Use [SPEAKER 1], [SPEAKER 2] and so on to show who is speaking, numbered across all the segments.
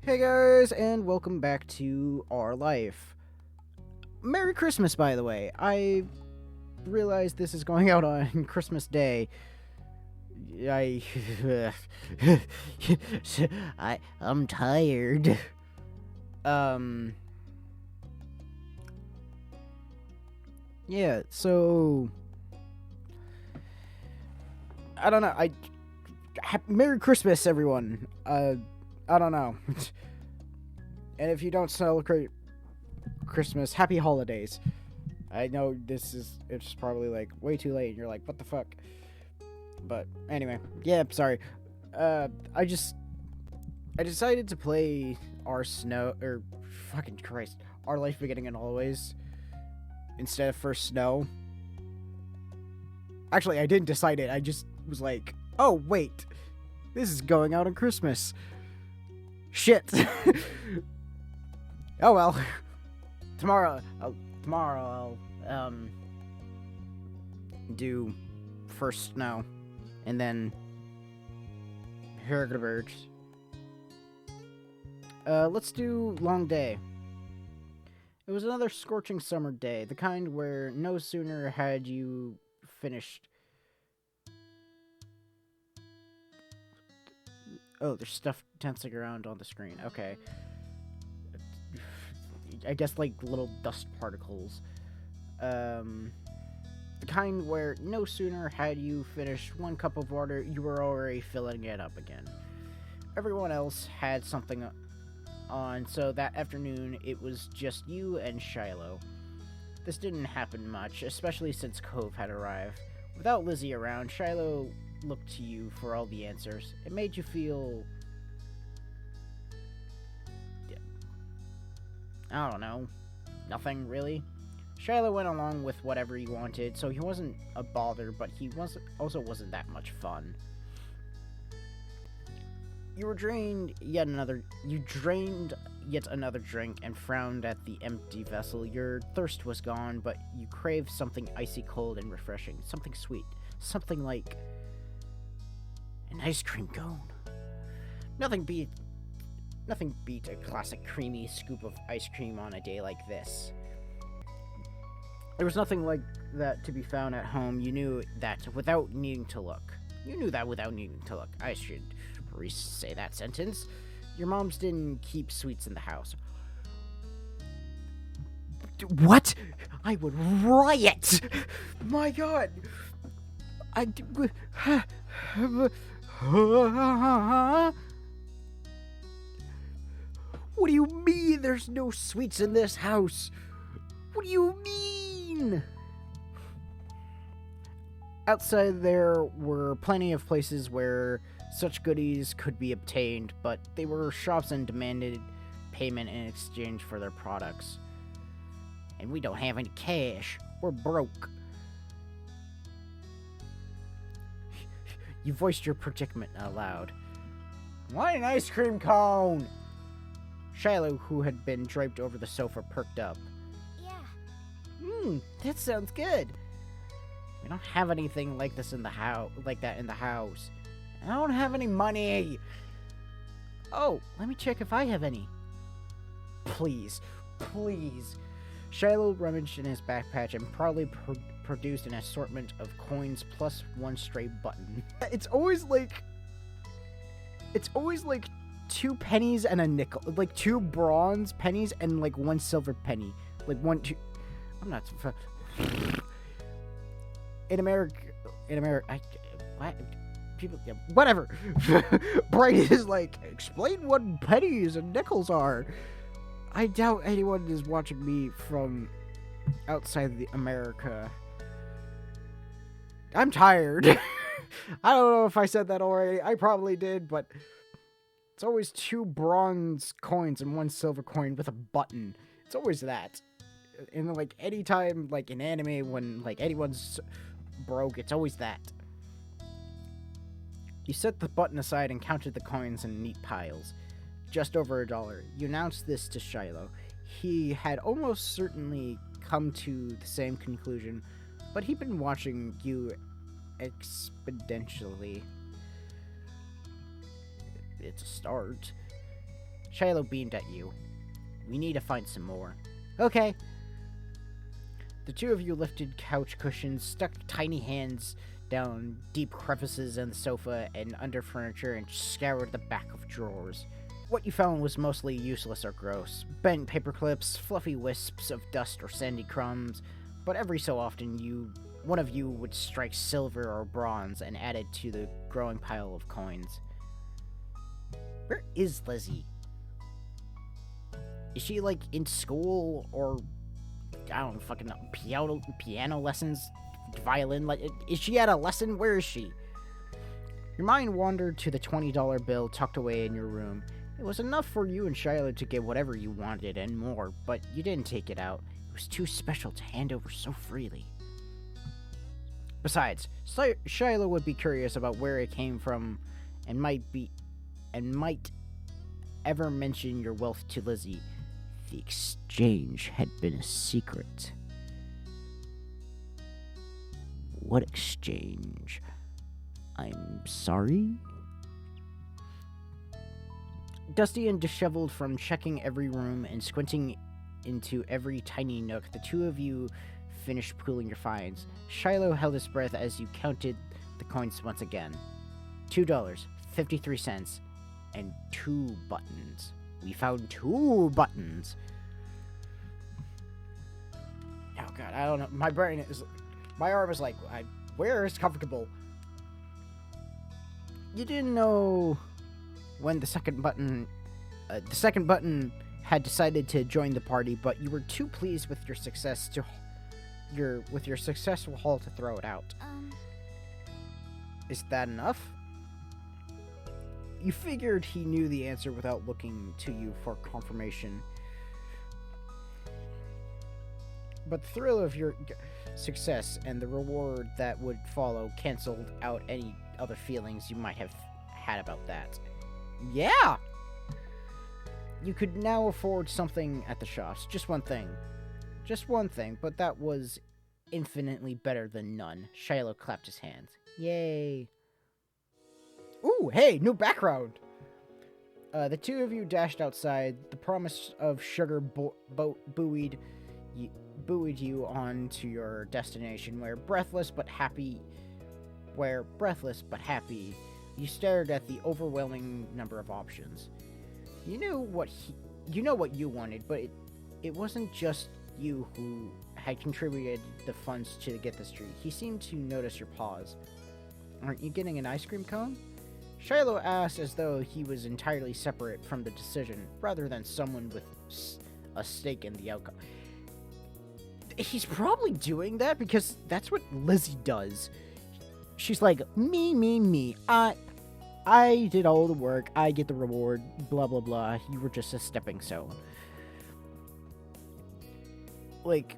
[SPEAKER 1] Hey guys, and welcome back to Our Life. Merry Christmas, by the way. I realized this is going out on Christmas Day. I... I'm tired. Yeah, so... I don't know, Merry Christmas, everyone. I don't know. And if you don't celebrate Christmas, happy holidays. I know it's probably like way too late and you're like, what the fuck? But anyway, yeah, sorry. I decided to play fucking Christ, Our Life Beginning and Always instead of First Snow. Actually, I didn't decide it. I just was like, oh wait, this is going out on Christmas. Shit. Oh well. Tomorrow I'll do First Snow, and then Hergeberts. Let's do Long Day. It was another scorching summer day, the kind where no sooner had you finished. Oh, there's stuff dancing around on the screen. Okay. I guess like little dust particles. The kind where no sooner had you finished one cup of water, you were already filling it up again. Everyone else had something on, so that afternoon it was just you and Shiloh. This didn't happen much, especially since Cove had arrived. Without Lizzie around, Shiloh looked to you for all the answers. It made you feel... I don't know. Nothing, really. Shiloh went along with whatever he wanted, so he wasn't a bother, but he also wasn't that much fun. You drained yet another drink and frowned at the empty vessel. Your thirst was gone, but you craved something icy cold and refreshing. Something sweet. Something like an ice cream cone. Nothing beat a classic creamy scoop of ice cream on a day like this. There was nothing like that to be found at home. You knew that without needing to look. I should re-say that sentence. Your moms didn't keep sweets in the house. What? I would riot! My god! What do you mean there's no sweets in this house? What do you mean? Outside there were plenty of places where such goodies could be obtained, but they were shops and demanded payment in exchange for their products. And we don't have any cash. We're broke. You voiced your predicament aloud. Want an ice cream cone? Shiloh, who had been draped over the sofa, perked up. Yeah. That sounds good. We don't have anything like this in the house, I don't have any money. Oh, let me check if I have any. Please. Shiloh rummaged in his backpack and proudly produced an assortment of coins plus one stray button. It's always like 2 pennies and a nickel. Like 2 bronze pennies and like 1 silver penny. Like 1, 2... I'm not... In America... What? People... Yeah, whatever. Bright is like, explain what pennies and nickels are. I doubt anyone is watching me from outside the America. I'm tired. I don't know if I said that already. I probably did, but... It's always 2 bronze coins and 1 silver coin with a button. It's always that. And like anytime like in anime when like anyone's broke, it's always that. You set the button aside and counted the coins in neat piles. Just over $1. You announced this to Shiloh. He had almost certainly come to the same conclusion, but he'd been watching you exponentially. It's a start. Shiloh beamed at you. We need to find some more. Okay. The two of you lifted couch cushions, stuck tiny hands down deep crevices in the sofa and under furniture, and scoured the back of drawers. What you found was mostly useless or gross. Bent paper clips, fluffy wisps of dust or sandy crumbs, but every so often one of you would strike silver or bronze and add it to the growing pile of coins. Where is Lizzie? Is she, like, in school, or, I don't fucking know, piano lessons, violin? Is she at a lesson? Where is she? Your mind wandered to the $20 bill tucked away in your room. It was enough for you and Shiloh to get whatever you wanted and more, but you didn't take it out. It was too special to hand over so freely. Besides, Shiloh would be curious about where it came from and might ever mention your wealth to Lizzie. The exchange had been a secret. What exchange? I'm sorry? Dusty and disheveled from checking every room and squinting into every tiny nook, the two of you finished pooling your finds. Shiloh held his breath as you counted the coins once again. $2.53 and 2 buttons. We found 2 buttons. Oh god, I don't know. My arm is like, where is comfortable? You didn't know when the second button had decided to join the party, but you were too pleased with your successful haul to throw it out. Is that enough? You figured he knew the answer without looking to you for confirmation. But the thrill of your success and the reward that would follow canceled out any other feelings you might have had about that. Yeah! You could now afford something at the shops. Just one thing. But that was infinitely better than none. Shiloh clapped his hands. Yay. Ooh, hey, new background! The two of you dashed outside. The promise of sugar buoyed you on to your destination, where breathless but happy, you stared at the overwhelming number of options. You know what you wanted, but it wasn't just you who had contributed the funds to get this treat. He seemed to notice your pause. Aren't you getting an ice cream cone? Shiloh asked as though he was entirely separate from the decision, rather than someone with a stake in the outcome. He's probably doing that because that's what Lizzie does. She's like, me. I did all the work. I get the reward. Blah, blah, blah. You were just a stepping stone. Like,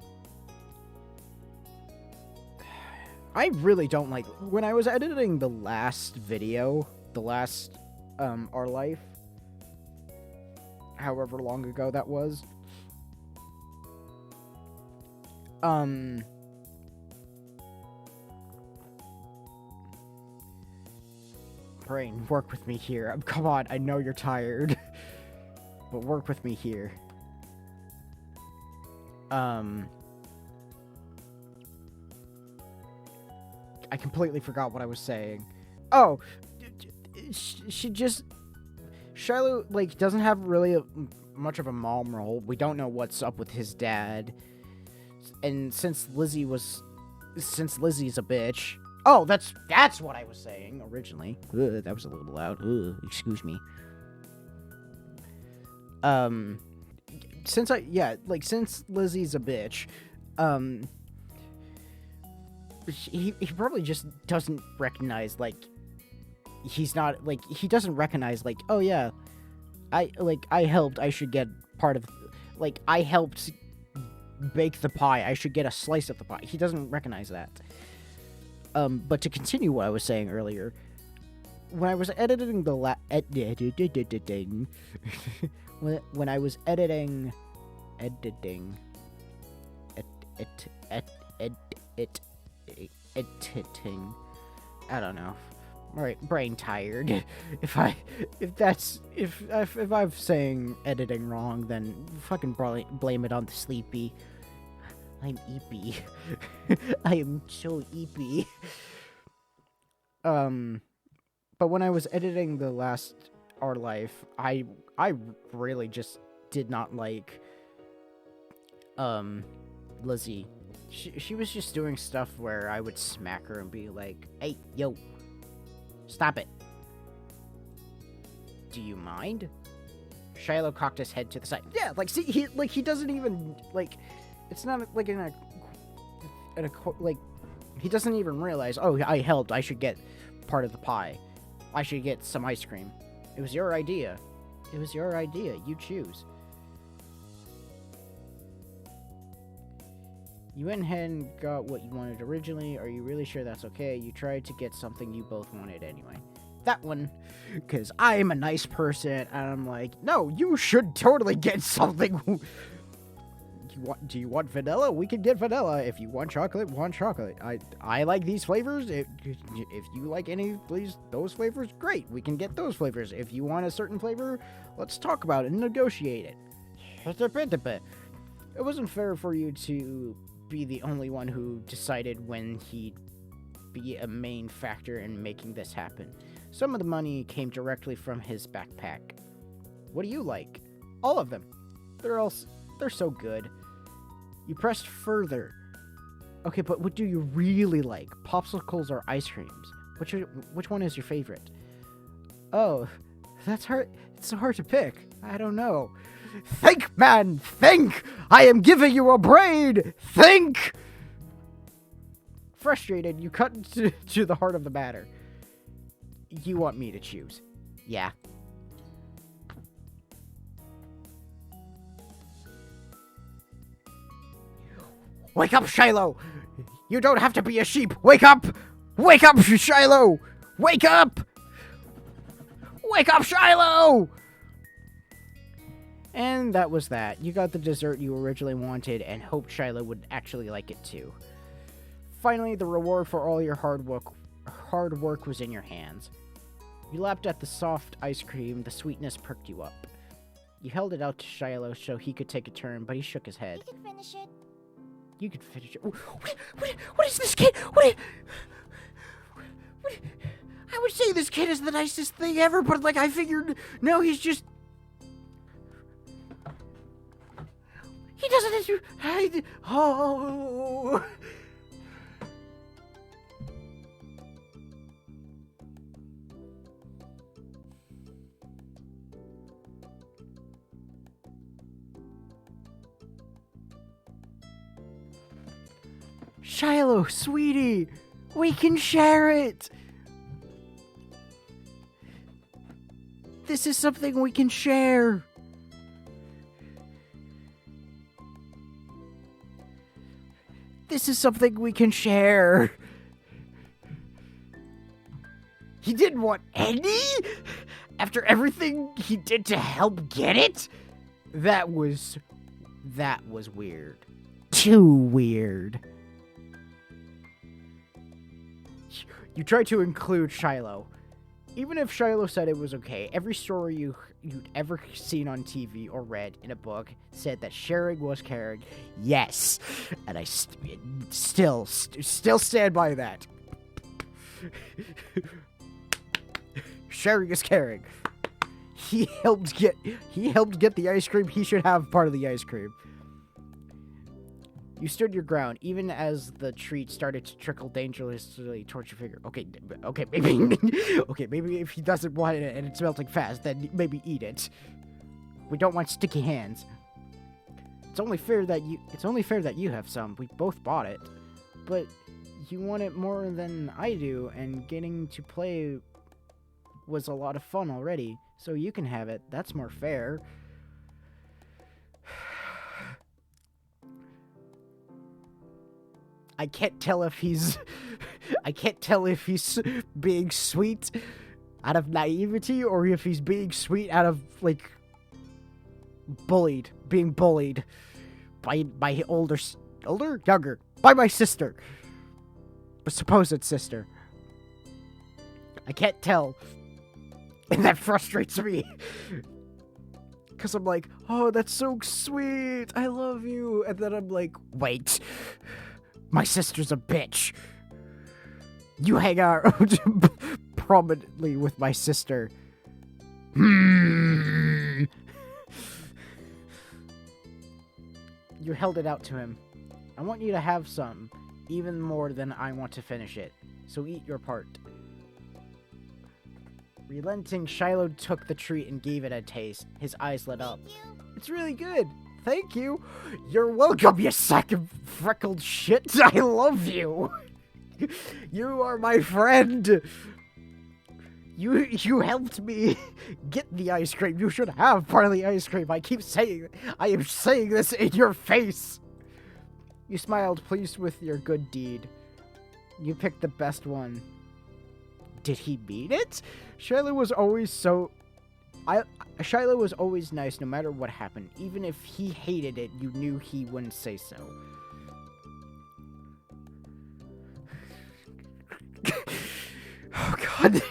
[SPEAKER 1] I really don't like... When I was editing the last video, Our Life, however long ago that was, brain, work with me here. Come on, I know you're tired, but work with me here. I completely forgot what I was saying. Oh, Shiloh, like, doesn't have really much of a mom role. We don't know what's up with his dad. And since Lizzie's a bitch... Oh, that's what I was saying originally. That was a little loud. Excuse me. Since Lizzie's a bitch, he probably just doesn't recognize, like, he's not, like, he doesn't recognize, like, oh yeah, I helped, I should get part of, like, I helped bake the pie, I should get a slice of the pie. He doesn't recognize that. But to continue what I was saying earlier, when I was editing when I was editing, I don't know. Alright, brain tired. If I'm saying editing wrong, then fucking blame it on the sleepy. I'm eepy. I am so eepy. But when I was editing the last Our Life, I really just did not like Lizzie. She was just doing stuff where I would smack her and be like, "Hey, yo, stop it. Do you mind?" Shiloh cocked his head to the side. Yeah, like, see, he doesn't even, like, it's not like he doesn't even realize, oh, I helped, I should get part of the pie. I should get some ice cream. It was your idea. It was your idea. You choose. You went ahead and got what you wanted originally. Are you really sure that's okay? You tried to get something you both wanted anyway. That one, because I'm a nice person, and I'm like, no, you should totally get something. Do you want vanilla? We can get vanilla. If you want chocolate, I like these flavors. If you like any of those flavors, great. We can get those flavors. If you want a certain flavor, let's talk about it and negotiate it. It wasn't fair for you to be the only one who decided when he'd be a main factor in making this happen. Some of the money came directly from his backpack. What do you like? All of them. They're so good. You pressed further. Okay, but what do you really like? Popsicles or ice creams? Which one is your favorite? Oh, that's hard. It's so hard to pick. I don't know. Think, man, think! I am giving you a brain! Think! Frustrated, you cut to the heart of the matter. You want me to choose? Yeah. Wake up, Shiloh! You don't have to be a sheep! Wake up! Wake up, Shiloh! Wake up! Wake up, Shiloh! And that was that. You got the dessert you originally wanted and hoped Shiloh would actually like it too. Finally, the reward for all your hard work was in your hands. You lapped at the soft ice cream, the sweetness perked you up. You held it out to Shiloh so he could take a turn, but he shook his head.
[SPEAKER 2] You can finish it.
[SPEAKER 1] You could finish it. What is this kid? I would say this kid is the nicest thing ever, but like I figured, no, he's just... He doesn't... Oh... Shiloh, sweetie, we can share it. This is something we can share. This is something we can share. He didn't want any? After everything he did to help get it? That was weird. Too weird. You tried to include Shiloh. Even if Shiloh said it was okay, every story you'd ever seen on TV or read in a book said that sharing was caring. Yes, and I still stand by that. Sharing is caring. He helped get the ice cream. He should have part of the ice cream. You stood your ground, even as the treat started to trickle dangerously towards your finger. Okay, maybe if he doesn't want it and it's melting fast, then maybe eat it. We don't want sticky hands. It's only fair that you have some. We both bought it, but you want it more than I do, and getting to play was a lot of fun already. So you can have it. That's more fair. I can't tell if he's being sweet out of naivety or if he's being sweet out of like being bullied by my younger, by my sister, a supposed sister. I can't tell. And that frustrates me. Because I'm like, oh, that's so sweet. I love you. And then I'm like, wait. My sister's a bitch. You hang out prominently with my sister. You held it out to him. I want you to have some, even more than I want to finish it. So eat your part. Relenting, Shiloh took the treat and gave it a taste. His eyes lit up. It's really good. Thank you. You're welcome, you sack of freckled shit. I love you. You are my friend. You helped me get the ice cream. You should have part of the ice cream. I am saying this in your face. You smiled, pleased with your good deed. You picked the best one. Did he mean it? Shiloh was always nice no matter what happened. Even if he hated it, you knew he wouldn't say so. Oh, God.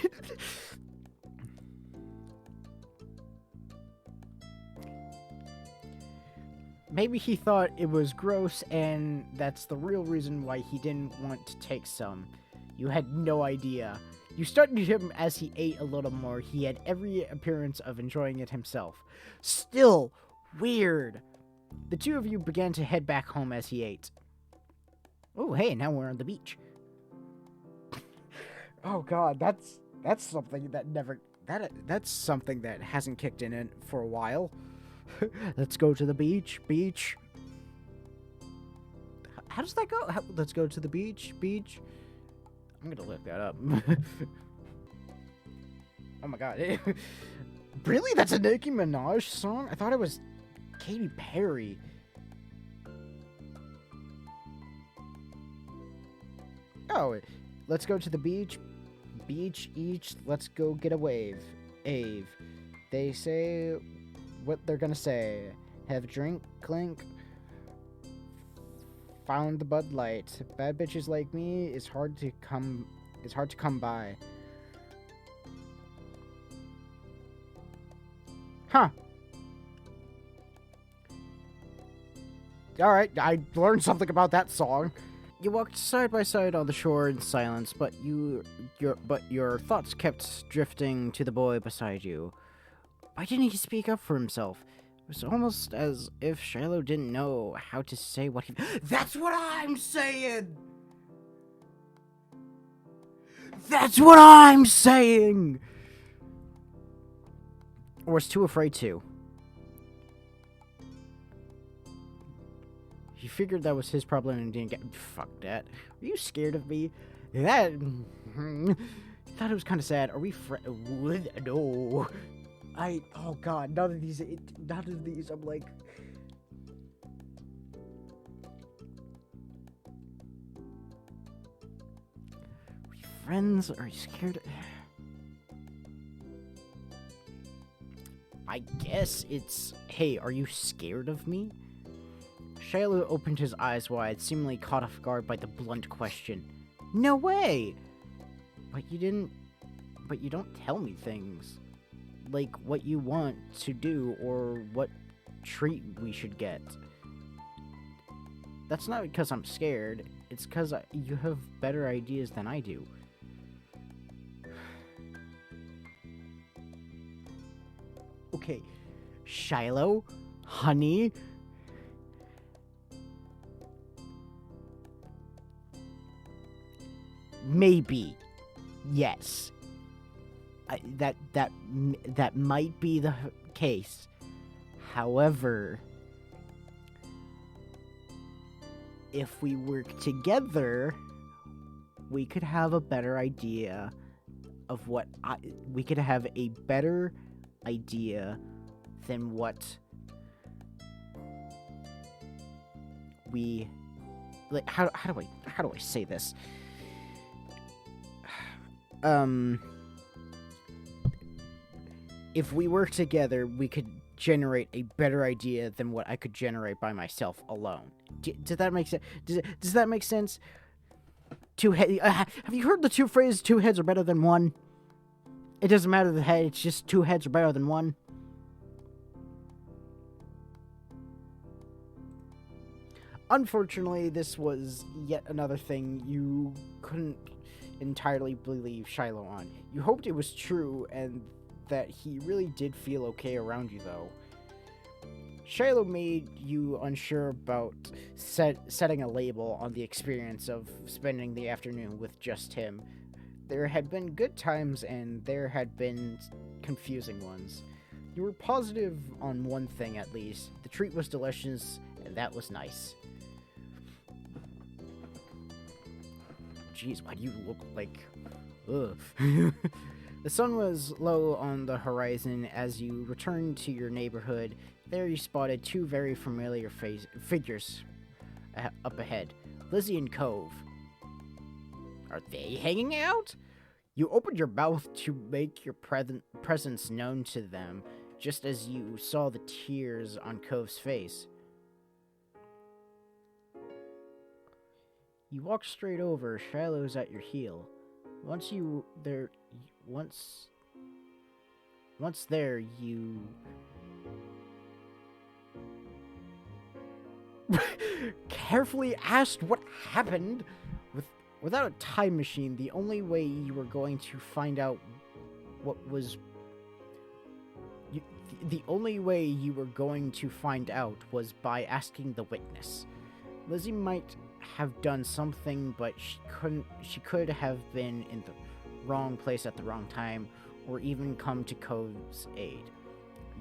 [SPEAKER 1] Maybe he thought it was gross, and that's the real reason why he didn't want to take some. You had no idea. You studied him as he ate a little more. He had every appearance of enjoying it himself. Still weird. The two of you began to head back home as he ate. Oh, hey, now we're on the beach. Oh, God, that's something that that's something that hasn't kicked in for a while. Let's go to the beach. How does that go? Let's go to the beach. I'm gonna look that up. Oh my God. Really? That's a Nicki Minaj song? I thought it was Katy Perry. Oh, let's go to the beach. Beach, each, let's go get a wave. Ave. They say what they're gonna say. Have a drink, clink. Found the Bud Light. Bad bitches like me is hard to come by. Huh. Alright, I learned something about that song. You walked side by side on the shore in silence, but your thoughts kept drifting to the boy beside you. Why didn't he speak up for himself? It was almost as if Shiloh didn't know how to say what he... That's what I'm saying! That's what I'm saying! Or was too afraid to. He figured that was his problem and didn't get... Fuck that. Are you scared of me? That... thought it was kind of sad. Are we No. Oh God, none of these, I'm like... Are we friends? Are you scared? I guess it's, hey, are you scared of me? Shiloh opened his eyes wide, seemingly caught off guard by the blunt question. No way! But you don't tell me things. Like what you want to do or what treat we should get. That's not because I'm scared. It's because you have better ideas than I do. Okay, Shiloh, honey. Maybe. Yes. That might be the case. However, if we work together, we could have a better idea of what we could have a better idea than what we like. How do I say this? If we work together, we could generate a better idea than what I could generate by myself alone. Does that make sense? Does that make sense? Have you heard the two phrases, two heads are better than one? It doesn't matter the head, it's just 2 heads are better than 1. Unfortunately, this was yet another thing you couldn't entirely believe Shiloh on. You hoped it was true and that he really did feel okay around you, though. Shiloh made you unsure about setting a label on the experience of spending the afternoon with just him. There had been good times and there had been confusing ones. You were positive on one thing at least. The treat was delicious and that was nice. Jeez, why do you look like... Ugh. The sun was low on the horizon as you returned to your neighborhood. There you spotted 2 very familiar figures up ahead. Lizzie and Cove. Are they hanging out? You opened your mouth to make your presence known to them, just as you saw the tears on Cove's face. You walk straight over. Shiloh's at your heel. Once there, you carefully asked what happened. Without a time machine, the only way you were going to find out was by asking the witness. Lizzie might have done something, but she could have been in the wrong place at the wrong time, or even come to Cove's aid.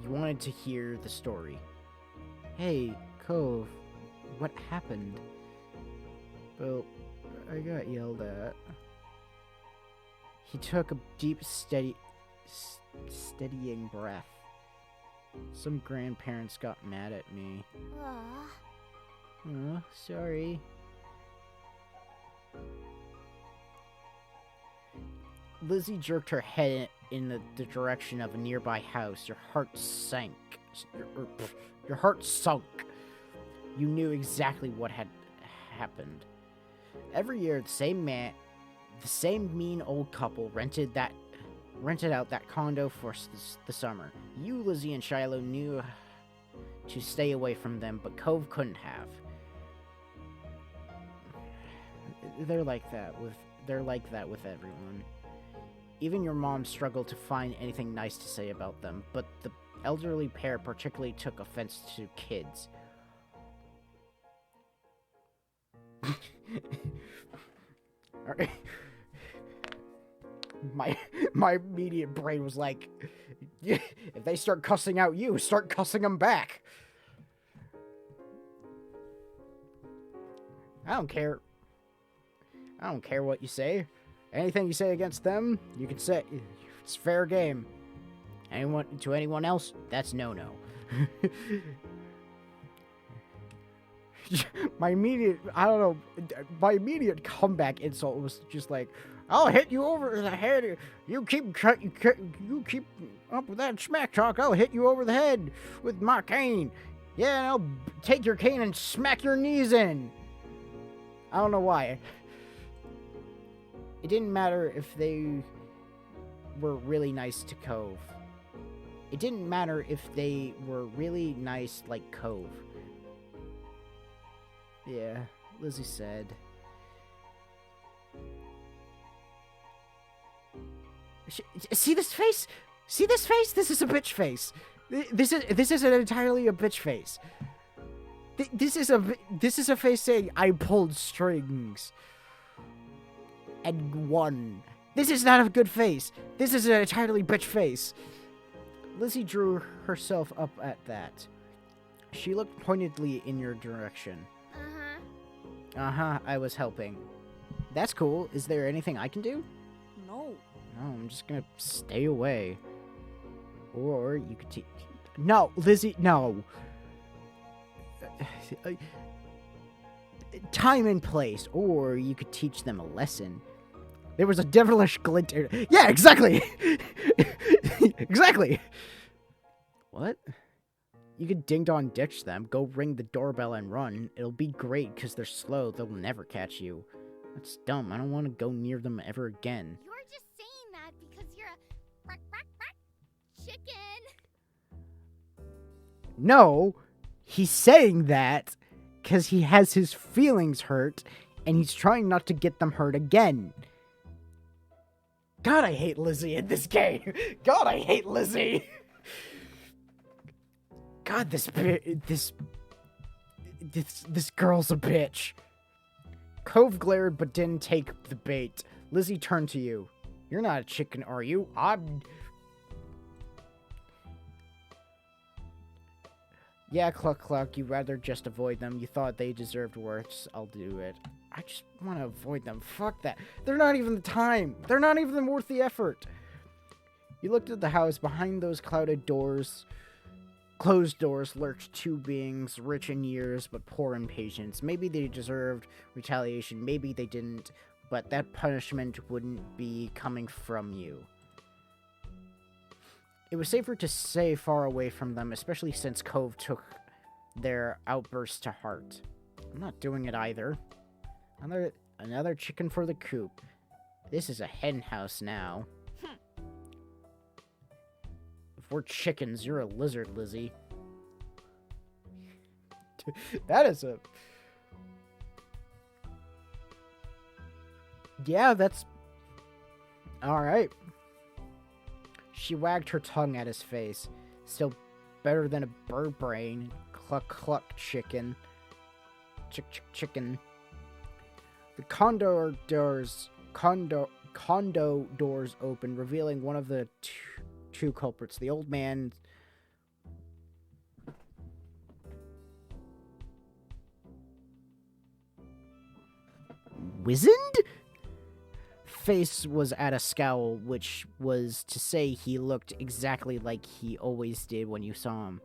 [SPEAKER 1] You wanted to hear the story. Hey, Cove, what happened? Well, I got yelled at. He took a deep, steadying breath. Some grandparents got mad at me. Oh, sorry. Lizzie jerked her head in the direction of a nearby house. Your heart sank. Your heart sunk. You knew exactly what had happened. Every year, the same mean old couple rented out that condo for the summer. You, Lizzie, and Shiloh knew to stay away from them, but Cove couldn't have. They're like that with everyone. Even your mom struggled to find anything nice to say about them, but the elderly pair particularly took offense to kids. My immediate brain was like, if they start cussing out you, start cussing them back. I don't care what you say. Anything you say against them, you can say. It's fair game. Anyone else, that's no-no. My immediate comeback insult was just like, I'll hit you over the head. You keep up with that smack talk. I'll hit you over the head with my cane. Yeah, and I'll take your cane and smack your knees in. I don't know why. It didn't matter if they were really nice to Cove. It didn't matter if they were really nice like Cove. Yeah, Lizzie said. See this face? See this face? This is a bitch face. This isn't entirely a bitch face. This is a face saying I pulled strings and won. This is not a good face. This is an entirely bitch face. Lizzie drew herself up at that. She looked pointedly in your direction. I was helping. That's cool. Is there anything I can do?
[SPEAKER 2] No.
[SPEAKER 1] No, I'm just gonna stay away. Or you could teach. No, Lizzie, no. Time and place. Or you could teach them a lesson. There was a devilish glint. Yeah, exactly. Exactly. What? You could ding-dong ditch them, go ring the doorbell and run. It'll be great because they're slow. They'll never catch you. That's dumb. I don't want to go near them ever again.
[SPEAKER 2] You're just saying that because you're a
[SPEAKER 1] No, he's saying that because he has his feelings hurt, and he's trying not to get them hurt again. God, I hate Lizzie in this game. God, I hate Lizzie. God, this girl's a bitch. Cove glared but didn't take the bait. Lizzie turned to you. You're not a chicken, are you? Yeah, cluck cluck, you'd rather just avoid them. You thought they deserved worse. I'll do it. I just want to avoid them. Fuck that. They're not even the time. They're not even worth the effort. You looked at the house. Behind those clouded doors, closed doors, lurked two beings, rich in years but poor in patience. Maybe they deserved retaliation. Maybe they didn't. But that punishment wouldn't be coming from you. It was safer to stay far away from them, especially since Cove took their outburst to heart. I'm not doing it either. Another chicken for the coop. This is a hen house now. If we're chickens, you're a lizard, Lizzie. That is a... Yeah, that's... Alright. She wagged her tongue at his face. Still better than a bird brain. Cluck cluck chicken. Chicken. The condo doors opened, revealing one of the two culprits. The old man... Wizened? Face was at a scowl, which was to say he looked exactly like he always did when you saw him.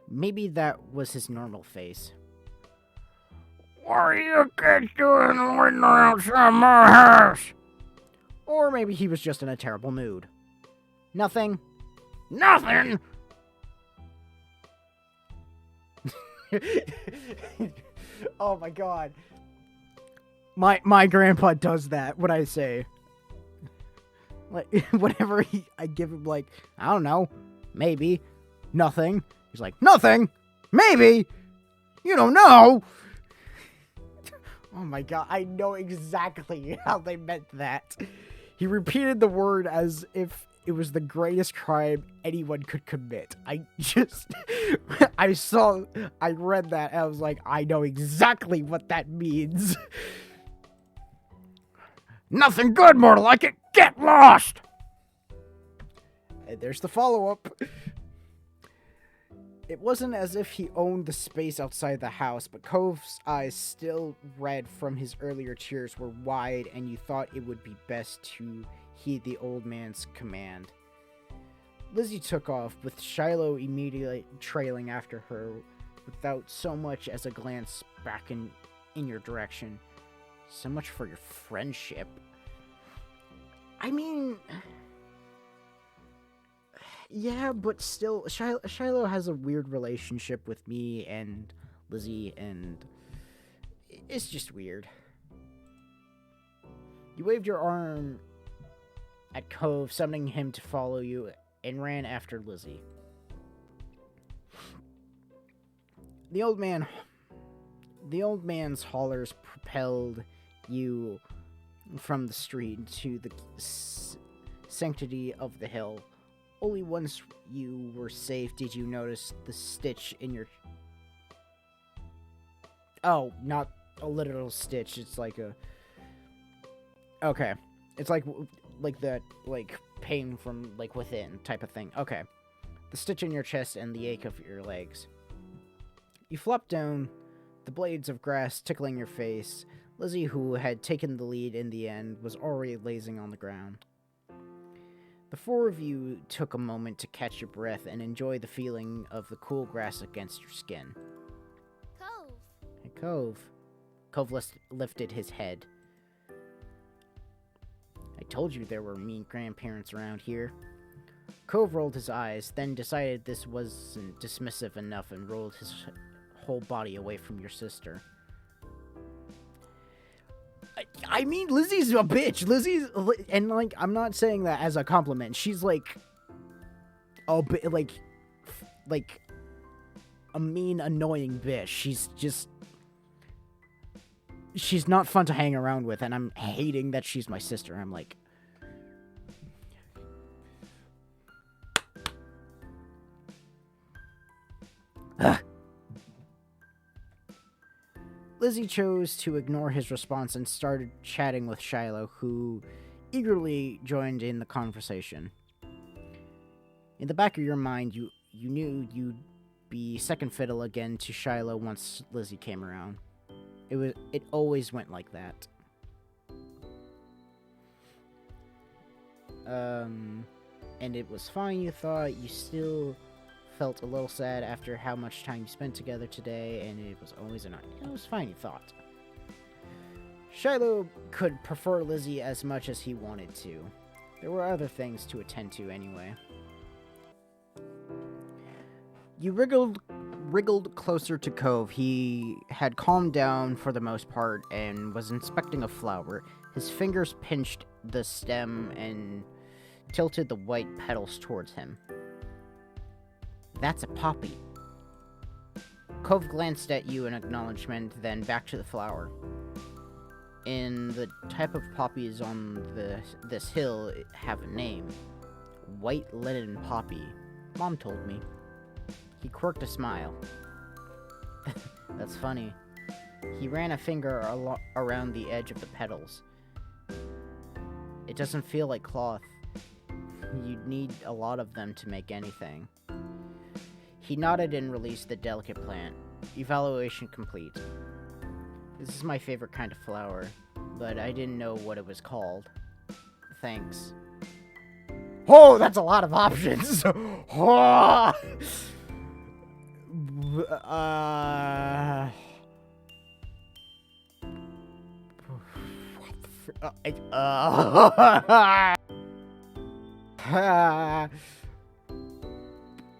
[SPEAKER 1] Maybe that was his normal face. What are you kids doing waiting outside my house? Or maybe he was just in a terrible mood. Nothing. Nothing! Oh my god. My grandpa does that, what I say. Like, whenever I give him, like, I don't know, maybe, nothing. He's like, nothing? Maybe? You don't know? Oh my god, I know exactly how they meant that. He repeated the word as if it was the greatest crime anyone could commit. I read that and I was like, I know exactly what that means. Nothing good, more like it. Get lost! And there's the follow-up. It wasn't as if he owned the space outside the house, but Cove's eyes, still red from his earlier tears, were wide, and you thought it would be best to heed the old man's command. Lizzie took off, with Shiloh immediately trailing after her, without so much as a glance back in your direction. So much for your friendship. I mean... Yeah, but still, Shiloh has a weird relationship with me and Lizzie, and it's just weird. You waved your arm at Cove, summoning him to follow you, and ran after Lizzie. The old man's hollers propelled you from the street to the sanctity of the hill. Only once you were safe did you notice the stitch in your... Oh, not a literal stitch. It's like a... Okay. It's like the, pain from, within type of thing. Okay. The stitch in your chest and the ache of your legs. You flopped down, the blades of grass tickling your face. Lizzie, who had taken the lead in the end, was already lazing on the ground. The four of you took a moment to catch your breath and enjoy the feeling of the cool grass against your skin.
[SPEAKER 2] Cove!
[SPEAKER 1] Hey, Cove. Cove lifted his head. I told you there were mean grandparents around here. Cove rolled his eyes, then decided this wasn't dismissive enough and rolled his whole body away from your sister. I mean, Lizzie's a bitch. And, I'm not saying that as a compliment. She's, a bit, a mean, annoying bitch. She's not fun to hang around with, and I'm hating that she's my sister. I'm like... Ugh. Lizzie chose to ignore his response and started chatting with Shiloh, who eagerly joined in the conversation. In the back of your mind, you knew you'd be second fiddle again to Shiloh once Lizzie came around. It always went like that. And it was fine, you thought. You still felt a little sad after how much time you spent together today, and it was always annoying. It was fine, you thought. Shiloh could prefer Lizzie as much as he wanted to. There were other things to attend to anyway. You wriggled closer to Cove. He had calmed down for the most part and was inspecting a flower. His fingers pinched the stem and tilted the white petals towards him. That's a poppy. Cove glanced at you in acknowledgement, then back to the flower. In the type of poppies on this hill have a name. White linen poppy. Mom told me. He quirked a smile. That's funny. He ran a finger around the edge of the petals. It doesn't feel like cloth. You'd need a lot of them to make anything. He nodded and released the delicate plant. Evaluation complete. This is my favorite kind of flower, but I didn't know what it was called. Thanks. Oh, that's a lot of options! Oh!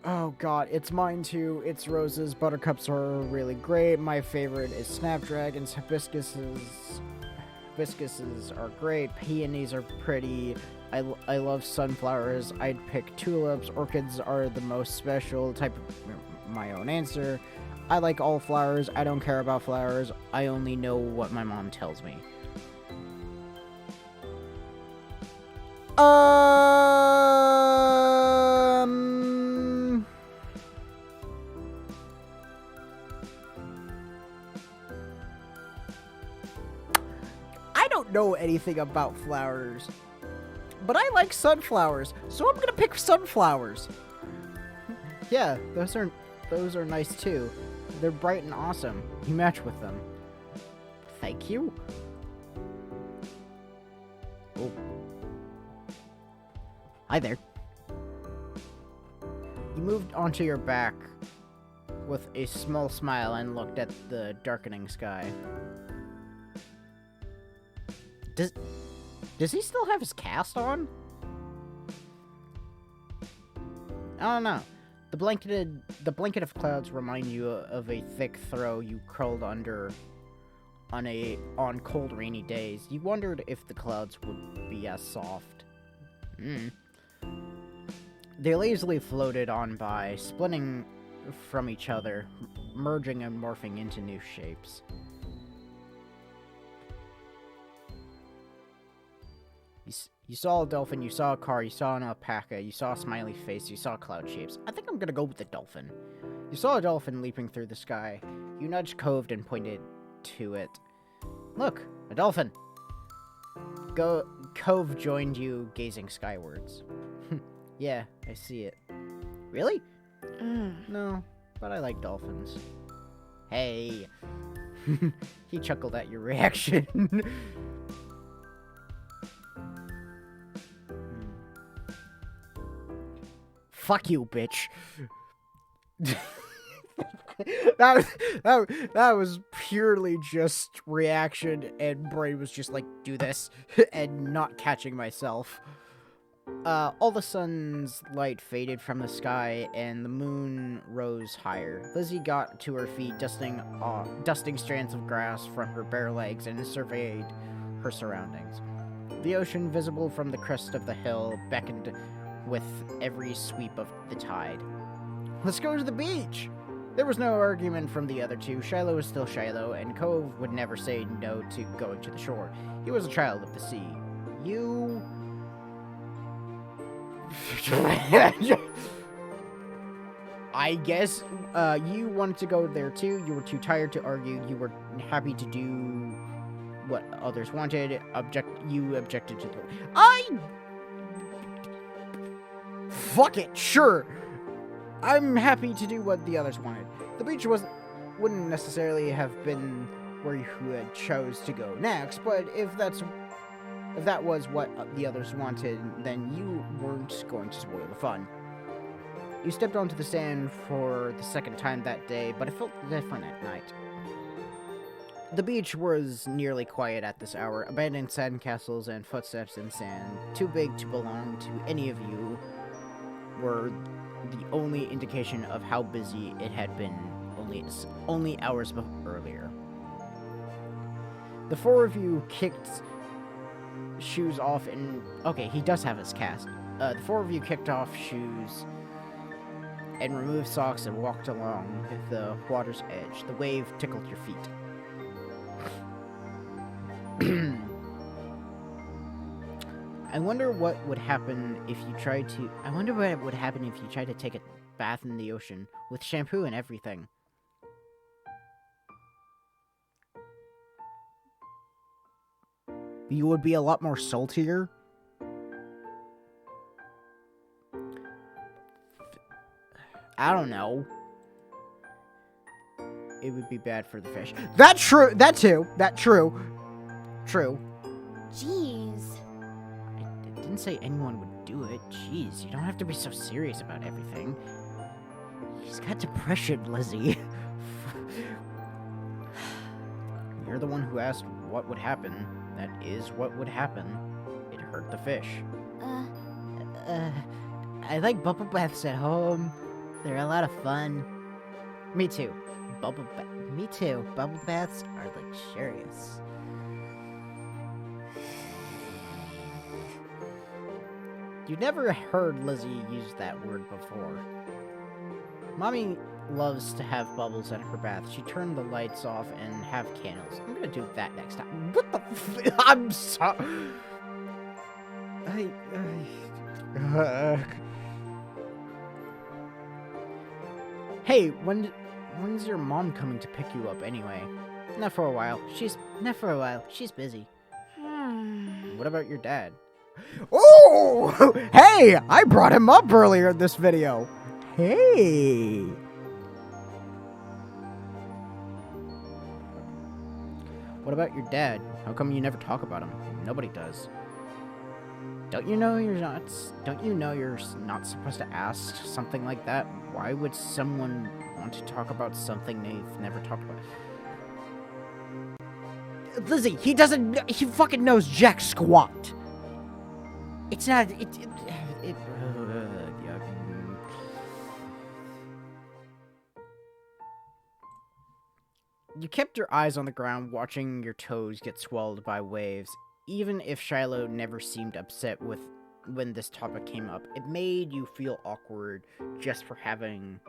[SPEAKER 1] Oh god, it's mine too. It's roses. Buttercups are really great. My favorite is snapdragons. Hibiscuses are great. Peonies are pretty. I love sunflowers. I'd pick tulips. Orchids are the most special type of my own answer. I like all flowers. I don't care about flowers. I only know what my mom tells me. I don't know anything about flowers, but I like sunflowers, so I'm gonna pick sunflowers. Yeah, those are nice too. They're bright and awesome. You match with them. Thank you. Oh. Hi there. You moved onto your back with a small smile and looked at the darkening sky. Does he still have his cast on? I don't know. The blanket of clouds remind you of a thick throw you curled under on cold rainy days. You wondered if the clouds would be as soft. They lazily floated on by, splitting from each other, merging and morphing into new shapes. You saw a dolphin, you saw a car, you saw an alpaca, you saw a smiley face, you saw cloud shapes. I think I'm gonna go with the dolphin. You saw a dolphin leaping through the sky. You nudged Cove and pointed to it. Look, a dolphin! Cove joined you, gazing skywards. Yeah, I see it. Really? No, but I like dolphins. Hey! He chuckled at your reaction. Fuck you, bitch. that was purely just reaction, and brain was just like, do this, and not catching myself. All the sun's light faded from the sky, and the moon rose higher. Lizzie got to her feet, dusting strands of grass from her bare legs, and surveyed her surroundings. The ocean, visible from the crest of the hill, beckoned with every sweep of the tide. Let's go to the beach! There was no argument from the other two. Shiloh was still Shiloh, and Cove would never say no to going to the shore. He was a child of the sea. You... I guess you wanted to go there too. You were too tired to argue. You were happy to do what others wanted. You objected to the... Fuck it, sure. I'm happy to do what the others wanted. The beach wouldn't necessarily have been where you had chose to go next, but if that was what the others wanted, then you weren't going to spoil the fun. You stepped onto the sand for the second time that day, but it felt different at night. The beach was nearly quiet at this hour. Abandoned sandcastles and footsteps in sand, too big to belong to any of you, were the only indication of how busy it had been only hours earlier. The four of you kicked shoes off and... Okay, he does have his cast. The four of you kicked off shoes and removed socks and walked along the water's edge. The wave tickled your feet. I wonder what would happen if you tried to take a bath in the ocean with shampoo and everything. You would be a lot more saltier. I don't know. It would be bad for the fish. That's true. That too. That true. True.
[SPEAKER 2] Jeez.
[SPEAKER 1] I didn't say anyone would do it. Jeez, you don't have to be so serious about everything. She's got depression, Lizzie. You're the one who asked what would happen. That is what would happen. It hurt the fish. I like bubble baths at home. They're a lot of fun. Me too. Me too. Bubble baths are luxurious. You never heard Lizzie use that word before. Mommy loves to have bubbles in her bath. She turned the lights off and have candles. I'm gonna do that next time. What the I'm sorry. Hey, when's your mom coming to pick you up anyway? Not for a while. She's busy. What about your dad? Oh! Hey! I brought him up earlier in this video. Hey! What about your dad? How come you never talk about him? Nobody does. Don't you know you're not supposed to ask something like that? Why would someone want to talk about something they've never talked about? Lizzie, he fucking knows jack squat. It's not, You kept your eyes on the ground, watching your toes get swallowed by waves. Even if Shiloh never seemed upset when this topic came up, it made you feel awkward just for having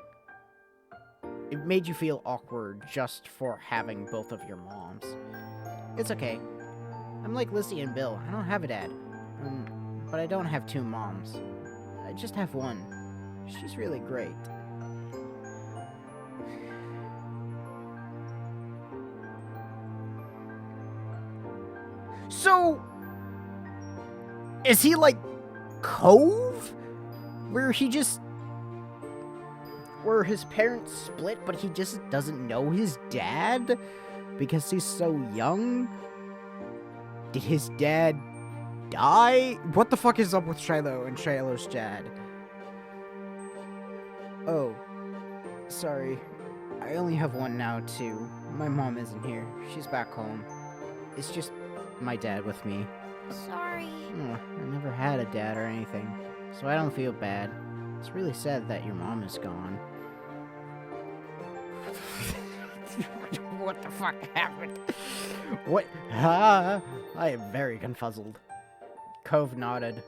[SPEAKER 1] both of your moms. It's okay. I'm like Lizzie and Bill. I don't have a dad. But I don't have two moms. I just have one. She's really great. So, is he like Cove? Where his parents split, but he just doesn't know his dad? Because he's so young? Did his dad die? What the fuck is up with Shiloh and Shiloh's dad? Oh, sorry. I only have one now, too. My mom isn't here. She's back home. It's just my dad with me.
[SPEAKER 2] Sorry.
[SPEAKER 1] I never had a dad or anything, so I don't feel bad. It's really sad that your mom is gone. What the fuck happened? What? I am very confuzzled. Cove nodded.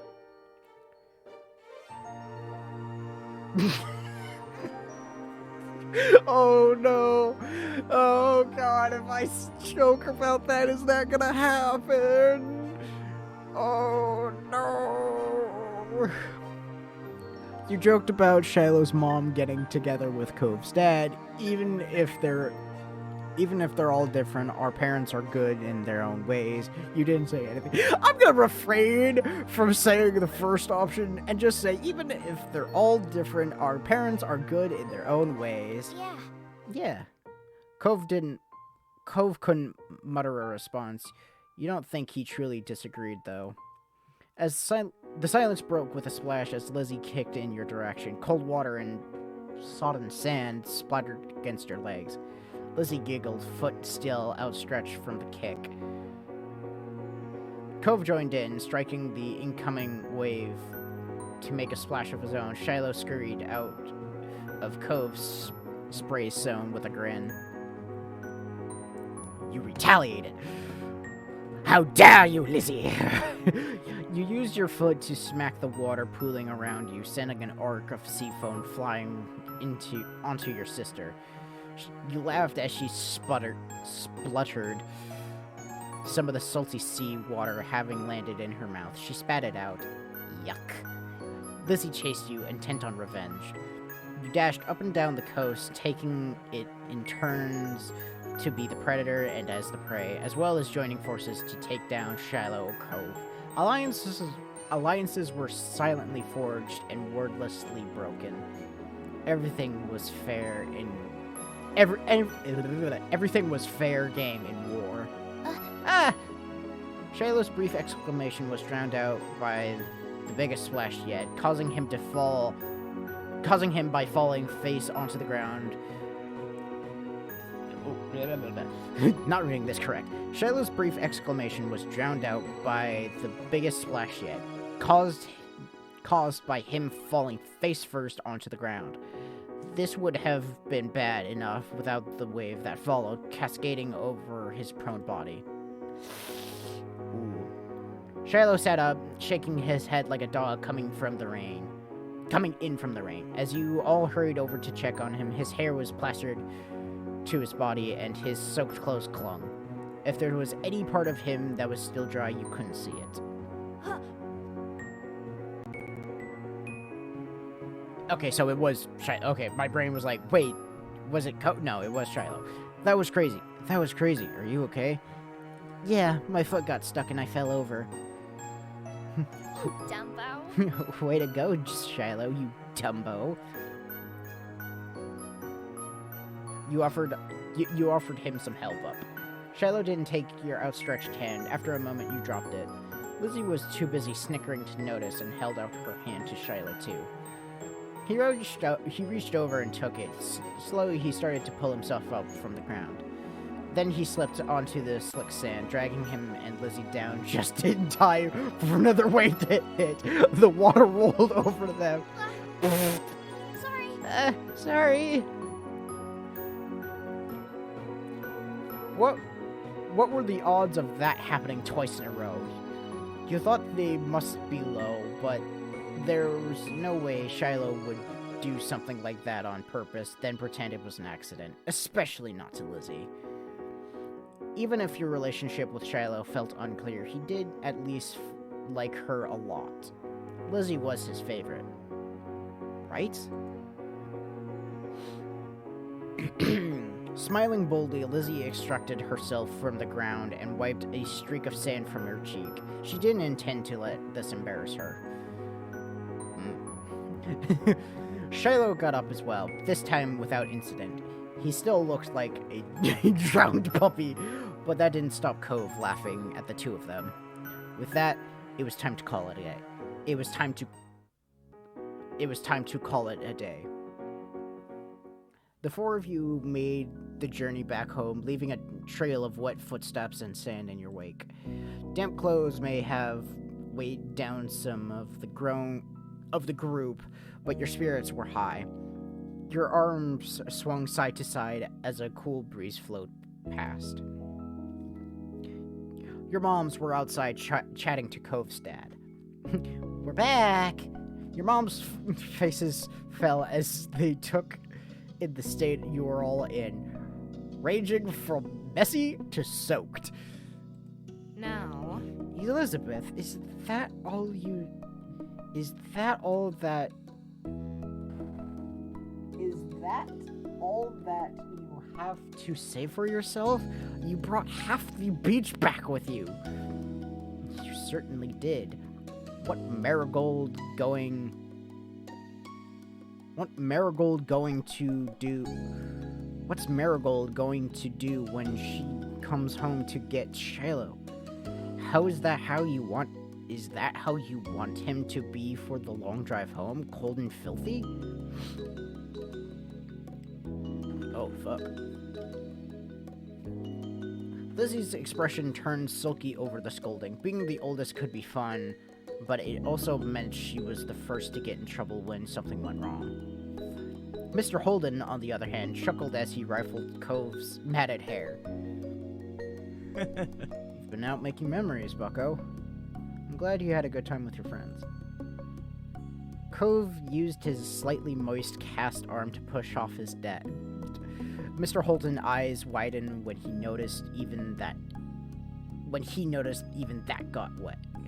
[SPEAKER 1] Oh no. Oh god, if I joke about that, is that gonna happen? Oh no. You joked about Shiloh's mom getting together with Cove's dad. Even if they're all different, our parents are good in their own ways. You didn't say anything. I'm gonna refrain from saying the first option and just say, even if they're all different, our parents are good in their own ways.
[SPEAKER 2] Yeah.
[SPEAKER 1] Yeah. Cove couldn't mutter a response. You don't think he truly disagreed, though. As the silence broke with a splash as Lizzie kicked in your direction. Cold water and sodden sand splattered against your legs. Lizzie giggled, foot still outstretched from the kick. Cove joined in, striking the incoming wave to make a splash of his own. Shiloh scurried out of Cove's spray zone with a grin. You retaliated. How dare you, Lizzie! You used your foot to smack the water pooling around you, sending an arc of sea foam flying onto your sister. You laughed as she spluttered, some of the salty sea water having landed in her mouth. She spat it out. Yuck. Lizzie chased you, intent on revenge. You dashed up and down the coast, taking it in turns to be the predator and as the prey, as well as joining forces to take down Shiloh Cove. Alliances were silently forged and wordlessly broken. Everything was fair in everything was fair game in war. Shiloh's brief exclamation was drowned out by the biggest splash yet, causing him by falling face onto the ground. Not reading this correct. Shiloh's brief exclamation was drowned out by the biggest splash yet, caused by him falling face first onto the ground. This would have been bad enough without the wave that followed, cascading over his prone body. Ooh. Shiloh sat up, shaking his head like a dog coming in from the rain. As you all hurried over to check on him, his hair was plastered to his body and his soaked clothes clung. If there was any part of him that was still dry, you couldn't see it. Okay, so it was Shiloh. Okay, my brain was like, wait, was it No, it was Shiloh. That was crazy. Are you okay? Yeah, my foot got stuck and I fell over.
[SPEAKER 2] Dumbo.
[SPEAKER 1] Way to go, Shiloh, you dumbo. You offered him some help up. Shiloh didn't take your outstretched hand. After a moment, you dropped it. Lizzie was too busy snickering to notice and held out her hand to Shiloh, too. He reached over and took it. Slowly, he started to pull himself up from the ground. Then he slipped onto the slick sand, dragging him and Lizzie down just in time for another wave to hit. The water rolled over them.
[SPEAKER 2] Sorry.
[SPEAKER 1] Sorry. What were the odds of that happening twice in a row? You thought they must be low, but there was no way Shiloh would do something like that on purpose, then pretend it was an accident, especially not to Lizzie. Even if your relationship with Shiloh felt unclear, he did at least like her a lot. Lizzie was his favorite. Right? Smiling boldly, Lizzie extracted herself from the ground and wiped a streak of sand from her cheek. She didn't intend to let this embarrass her. Shiloh got up as well, this time without incident. He still looked like a drowned puppy, but that didn't stop Cove laughing at the two of them. With that, it was time to call it a day. It was time to call it a day. The four of you made the journey back home, leaving a trail of wet footsteps and sand in your wake. Damp clothes may have weighed down some of the group, but your spirits were high. Your arms swung side to side as a cool breeze flowed past. Your moms were outside chatting to Cove's dad. We're back! Your mom's faces fell as they took in the state you are all in, ranging from messy to soaked.
[SPEAKER 2] Now,
[SPEAKER 1] Elizabeth, is that all you have to say for yourself? You brought half the beach back with you. You certainly did. What's Marigold going to do when she comes home to get Shiloh? Is that how you want him to be for the long drive home, cold and filthy? Oh, fuck. Lizzie's expression turned sulky over the scolding. Being the oldest could be fun, but it also meant she was the first to get in trouble when something went wrong. Mr. Holden, on the other hand, chuckled as he rifled Cove's matted hair. You've been out making memories, bucko. I'm glad you had a good time with your friends. Cove used his slightly moist cast arm to push off his debt. Mr. Holden's eyes widened when he noticed even that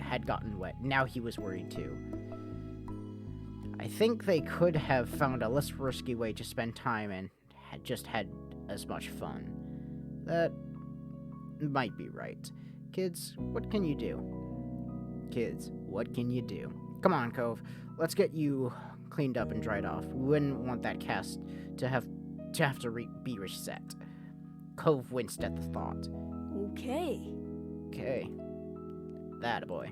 [SPEAKER 1] had gotten wet. Now he was worried too. I think they could have found a less risky way to spend time and had as much fun. That might be right. Kids, what can you do? Come on, Cove. Let's get you cleaned up and dried off. We wouldn't want that cast to have to be reset. Cove winced at the thought.
[SPEAKER 2] okay.
[SPEAKER 1] That a boy.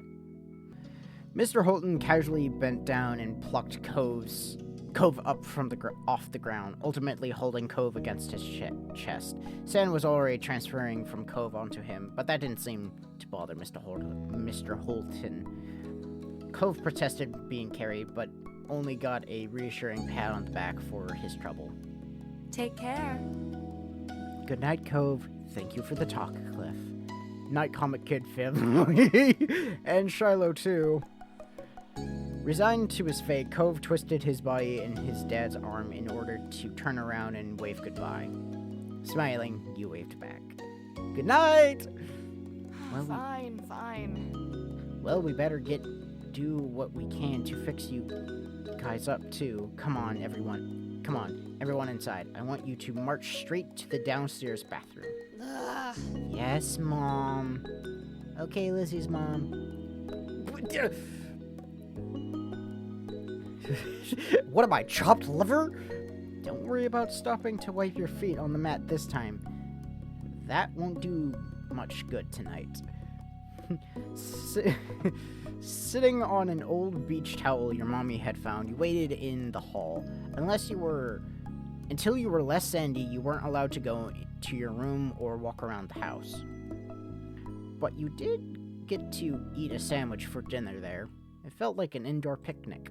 [SPEAKER 1] Mr. Holden casually bent down and plucked Cove up from off the ground, ultimately holding Cove against his chest. Sand was already transferring from Cove onto him, but that didn't seem to bother Mr. Holden. Cove protested being carried, but only got a reassuring pat on the back for his trouble.
[SPEAKER 2] Take care.
[SPEAKER 1] Good night, Cove. Thank you for the talk, Cliff. Night, Comic Kid family. And Shiloh, too. Resigned to his fate, Cove twisted his body in his dad's arm in order to turn around and wave goodbye. Smiling, you waved back. Good night!
[SPEAKER 2] Fine.
[SPEAKER 1] Well, we better do what we can to fix you guys up, too. Come on, everyone inside. I want you to march straight to the downstairs bathroom.
[SPEAKER 2] Ugh.
[SPEAKER 1] Yes, Mom. Okay, Lizzie's mom. What am I, chopped liver? Don't worry about stopping to wipe your feet on the mat this time. That won't do much good tonight. Sitting on an old beach towel your mommy had found, you waited in the hall. Until you were less sandy, you weren't allowed to go to your room or walk around the house. But you did get to eat a sandwich for dinner there. It felt like an indoor picnic.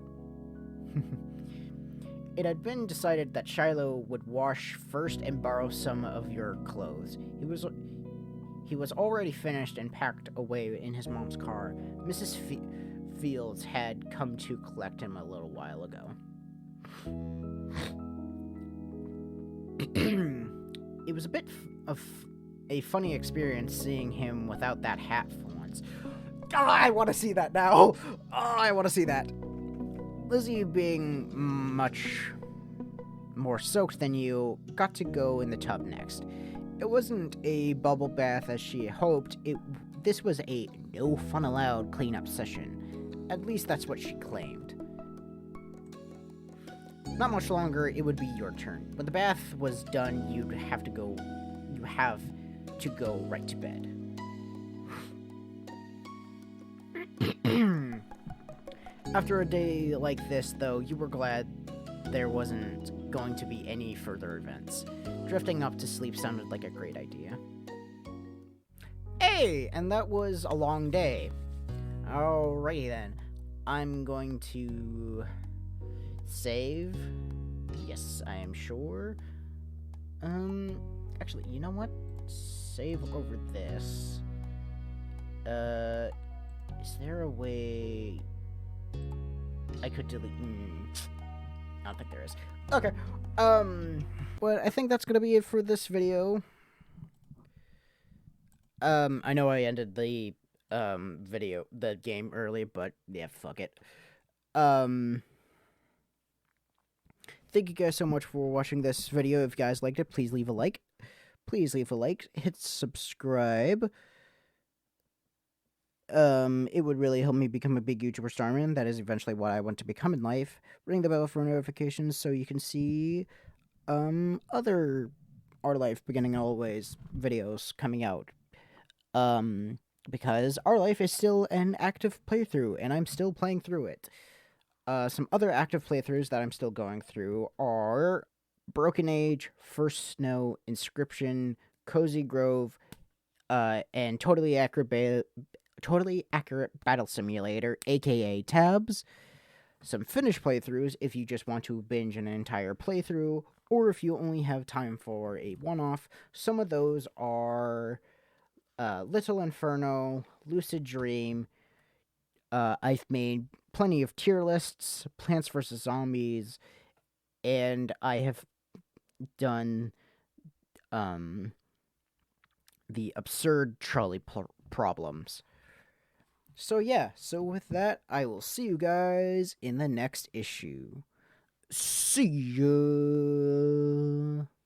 [SPEAKER 1] It had been decided that Shiloh would wash first and borrow some of your clothes. He was already finished and packed away in his mom's car. Mrs. Fields had come to collect him a little while ago. It was a bit of a funny experience seeing him without that hat for once. Oh, I want to see that now! Oh, I want to see that! Lizzie, being much more soaked than you, got to go in the tub next. It wasn't a bubble bath as she hoped. This was a no fun allowed cleanup session. At least that's what she claimed. Not much longer, it would be your turn. When the bath was done, you have to go right to bed. After a day like this, though, you were glad there wasn't going to be any further events. Drifting up to sleep sounded like a great idea. Hey, and that was a long day. Alrighty then. I'm going to save. Yes, I am sure. Actually, you know what? Save over this. Is there a way I could delete? I don't think there is. Okay. But I think that's gonna be it for this video. I know I ended the the game early, but yeah, fuck it. Thank you guys so much for watching this video. If you guys liked it, please leave a like. Please leave a like. Hit subscribe. It would really help me become a big YouTuber starman. That is eventually what I want to become in life. Ring the bell for notifications so you can see other Our Life Beginning Always videos coming out. Because Our Life is still an active playthrough, and I'm still playing through it. Some other active playthroughs that I'm still going through are Broken Age, First Snow, Inscription, Cozy Grove, and Totally Accurate Battle Simulator, aka Tabs. Some finished playthroughs if you just want to binge an entire playthrough, or if you only have time for a one-off. Some of those are Little Inferno, Lucid Dream. I've made plenty of tier lists, Plants vs. Zombies, and I have done the absurd trolley problems. So yeah, so with that, I will see you guys in the next issue. See ya!